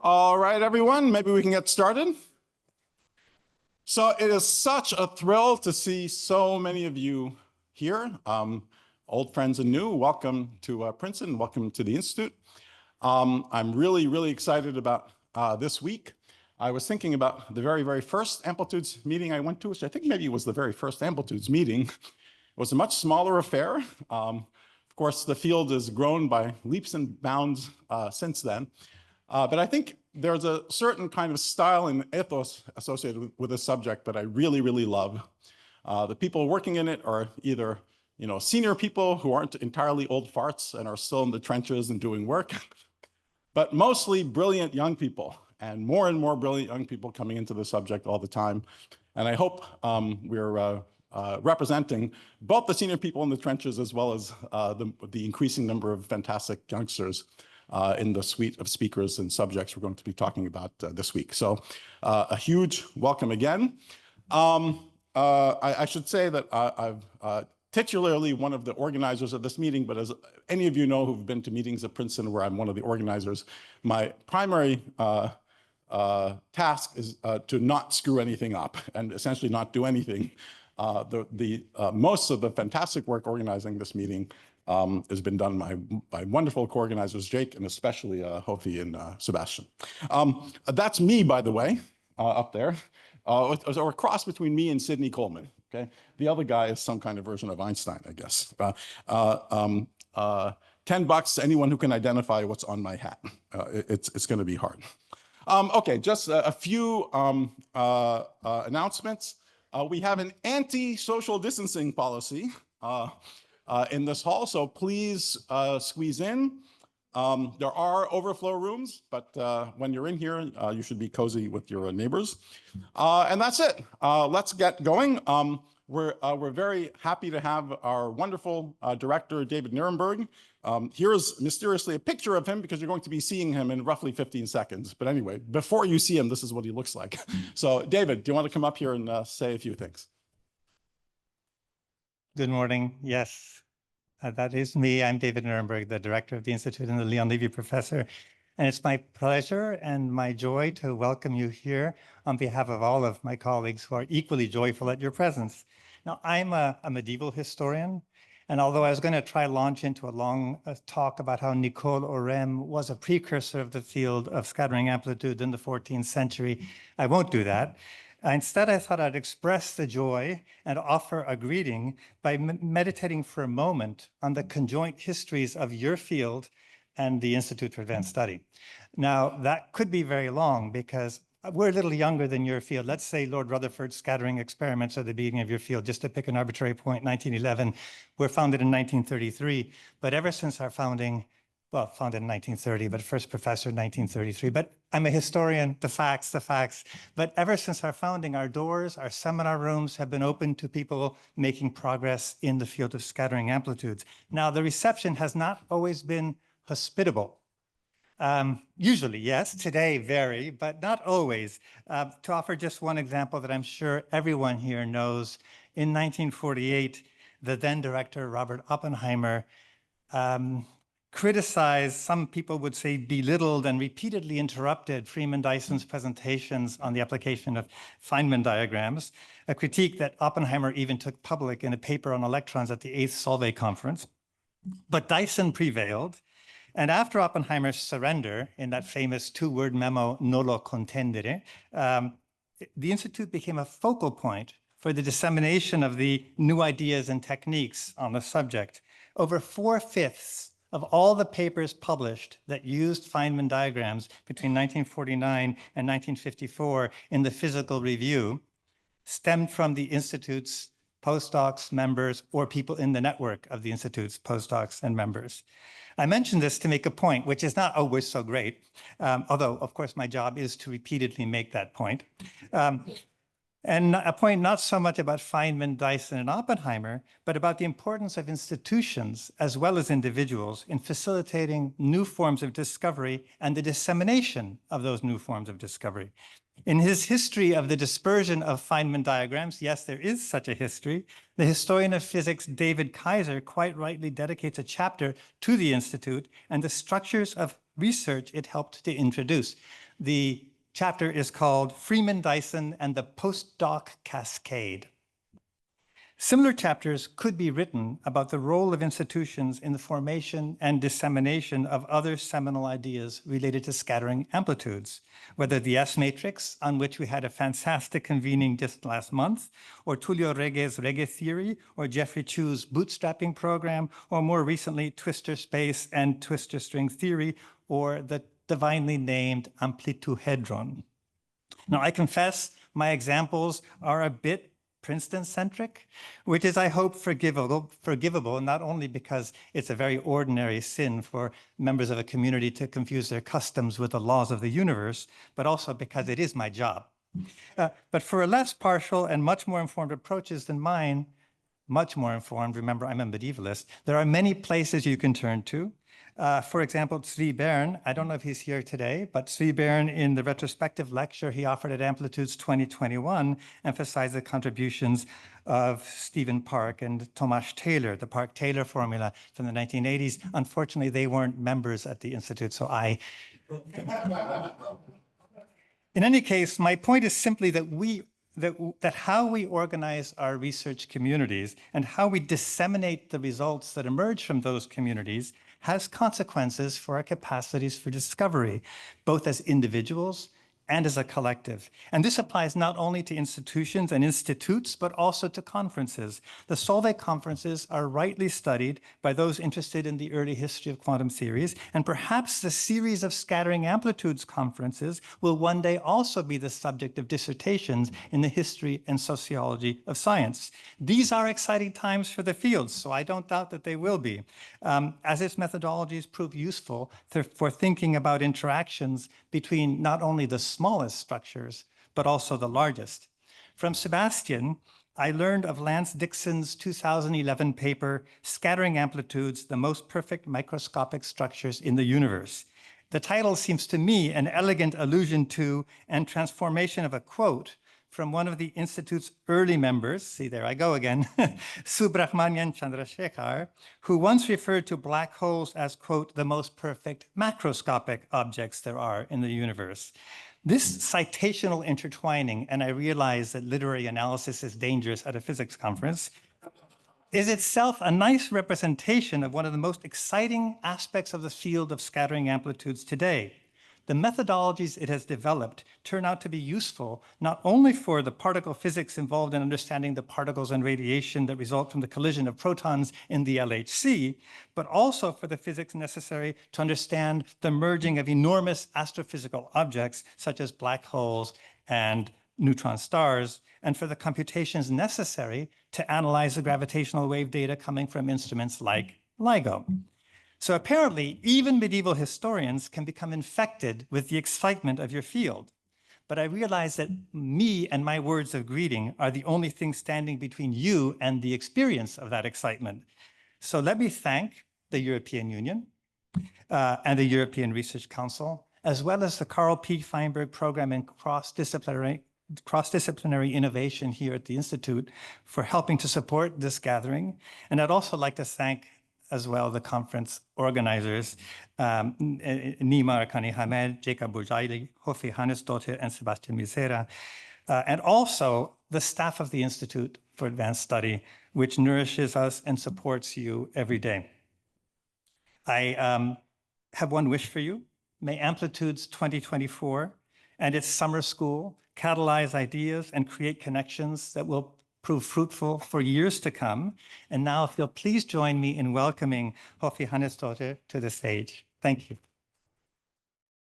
All right, everyone, maybe we can get started. So it is such a thrill to see so many of you here, old friends and new. Welcome to Princeton, welcome to the Institute. I'm really excited about this week. I was thinking about the very first Amplitudes meeting I went to, which I think maybe was the very first Amplitudes meeting. It was a much smaller affair. Of course, the field has grown by leaps and bounds since then. But I think there's a certain kind of style and ethos associated with this subject that I really love. The people working in it are either senior people who aren't entirely old farts and are still in the trenches and doing work, but mostly brilliant young people, and more brilliant young people coming into the subject all the time. And I hope we're representing both the senior people in the trenches as well as the increasing number of fantastic youngsters in the suite of speakers and subjects we're going to be talking about this week. So a huge welcome again. I should say that I'm titularly one of the organizers of this meeting, but as any of you know who've been to meetings at Princeton where I'm one of the organizers, my primary task is to not screw anything up and essentially not do anything. Most of the fantastic work organizing this meeting has been done by wonderful co-organizers, Jake, and especially Hofi and Sebastian. That's me, by the way, up there, or a cross between me and Sidney Coleman, okay? The other guy is some kind of version of Einstein, I guess. $10 to anyone who can identify what's on my hat. It's gonna be hard. Okay, just a few announcements. We have an anti-social distancing policy in this hall, so please squeeze in. There are overflow rooms, but when you're in here, you should be cozy with your neighbors. And that's it. Let's get going. We're very happy to have our wonderful director, David Nirenberg. Here's mysteriously a picture of him because you're going to be seeing him in roughly 15 seconds. But anyway, before you see him, this is what he looks like. So David, do you want to come up here and say a few things? Good morning. Yes, that is me. I'm David Nirenberg, the director of the Institute and the Leon Levy professor. And it's my pleasure and my joy to welcome you here on behalf of all of my colleagues who are equally joyful at your presence. Now, I'm a medieval historian, and although I was going to try launch into a long talk about how Nicole Orem was a precursor of the field of scattering amplitude in the 14th century, I won't do that. Instead, I thought I'd express the joy and offer a greeting by meditating for a moment on the conjoint histories of your field and the Institute for Advanced Study. Now, that could be very long because we're a little younger than your field. Let's say Lord Rutherford's scattering experiments are the beginning of your field, just to pick an arbitrary point, 1911. We're founded in 1933, but ever since our founding, well, founded in 1930, but first professor in 1933. But I'm a historian, the facts. But ever since our founding, our doors, our seminar rooms have been open to people making progress in the field of scattering amplitudes. Now, the reception has not always been hospitable. Usually, yes, today very, but not always. To offer just one example that I'm sure everyone here knows, in 1948, the then director, Robert Oppenheimer, criticized, some people would say belittled, and repeatedly interrupted Freeman Dyson's presentations on the application of Feynman diagrams, a critique that Oppenheimer even took public in a paper on electrons at the 8th Solvay conference. But Dyson prevailed, and after Oppenheimer's surrender in that famous two-word memo, nolo contendere, the Institute became a focal point for the dissemination of the new ideas and techniques on the subject. Over 4/5 of all the papers published that used Feynman diagrams between 1949 and 1954 in the Physical Review stemmed from the Institute's postdocs, members, or people in the network of the Institute's postdocs and members. I mention this to make a point, which is not always so great, although, of course, my job is to repeatedly make that point. And a point not so much about Feynman, Dyson, and Oppenheimer, but about the importance of institutions as well as individuals in facilitating new forms of discovery and the dissemination of those new forms of discovery. In his history of the dispersion of Feynman diagrams, yes, there is such a history, the historian of physics David Kaiser quite rightly dedicates a chapter to the Institute and the structures of research it helped to introduce. The chapter is called Freeman Dyson and the Postdoc Cascade. Similar chapters could be written about the role of institutions in the formation and dissemination of other seminal ideas related to scattering amplitudes, whether the S-matrix, on which we had a fantastic convening just last month, or Tullio Regge's Regge theory, or Jeffrey Chu's bootstrapping program, or more recently, twistor space and twistor string theory, or the divinely named amplituhedron. Now, I confess my examples are a bit Princeton-centric, which is, I hope, forgivable, not only because it's a very ordinary sin for members of a community to confuse their customs with the laws of the universe, but also because it is my job. But for a less partial and much more informed approaches than mine, much more informed, remember I'm a medievalist, there are many places you can turn to. For example, Sri Bern, I don't know if he's here today, but Sri Bern, in the retrospective lecture he offered at Amplitudes 2021, emphasized the contributions of Stephen Park and Tomasz Taylor, the Park-Taylor formula from the 1980s. Unfortunately, they weren't members at the Institute, so I... In any case, my point is simply that how we organize our research communities and how we disseminate the results that emerge from those communities has consequences for our capacities for discovery, both as individuals and as a collective. And this applies not only to institutions and institutes, but also to conferences. The Solvay conferences are rightly studied by those interested in the early history of quantum theories, and perhaps the series of scattering amplitudes conferences will one day also be the subject of dissertations in the history and sociology of science. These are exciting times for the field, so I don't doubt that they will be, as its methodologies prove useful for thinking about interactions between not only the smallest structures, but also the largest. From Sebastian, I learned of Lance Dixon's 2011 paper, Scattering Amplitudes, the Most Perfect Microscopic Structures in the Universe. The title seems to me an elegant allusion to and transformation of a quote from one of the Institute's early members, see there I go again, Subrahmanyan Chandrasekhar, who once referred to black holes as, quote, the most perfect macroscopic objects there are in the universe. This citational intertwining, and I realize that literary analysis is dangerous at a physics conference, is itself a nice representation of one of the most exciting aspects of the field of scattering amplitudes today. The methodologies it has developed turn out to be useful not only for the particle physics involved in understanding the particles and radiation that result from the collision of protons in the LHC, but also for the physics necessary to understand the merging of enormous astrophysical objects such as black holes and neutron stars, and for the computations necessary to analyze the gravitational wave data coming from instruments like LIGO. So apparently, even medieval historians can become infected with the excitement of your field. But I realize that me and my words of greeting are the only thing standing between you and the experience of that excitement. So let me thank the European Union and the European Research Council, as well as the Carl P. Feinberg Program in cross-disciplinary innovation here at the Institute for helping to support this gathering. And I'd also like to thank as well the conference organizers, Nima Arkani Hamed, Jacob Burjaili, Hofi Hannesdottir, and Sebastian Misera, and also the staff of the Institute for Advanced Study, which nourishes us and supports you every day. I have one wish for you. May Amplitudes 2024 and its summer school catalyze ideas and create connections that will prove fruitful for years to come. And now, if you'll please join me in welcoming Hofi Hannesdottir to the stage. Thank you.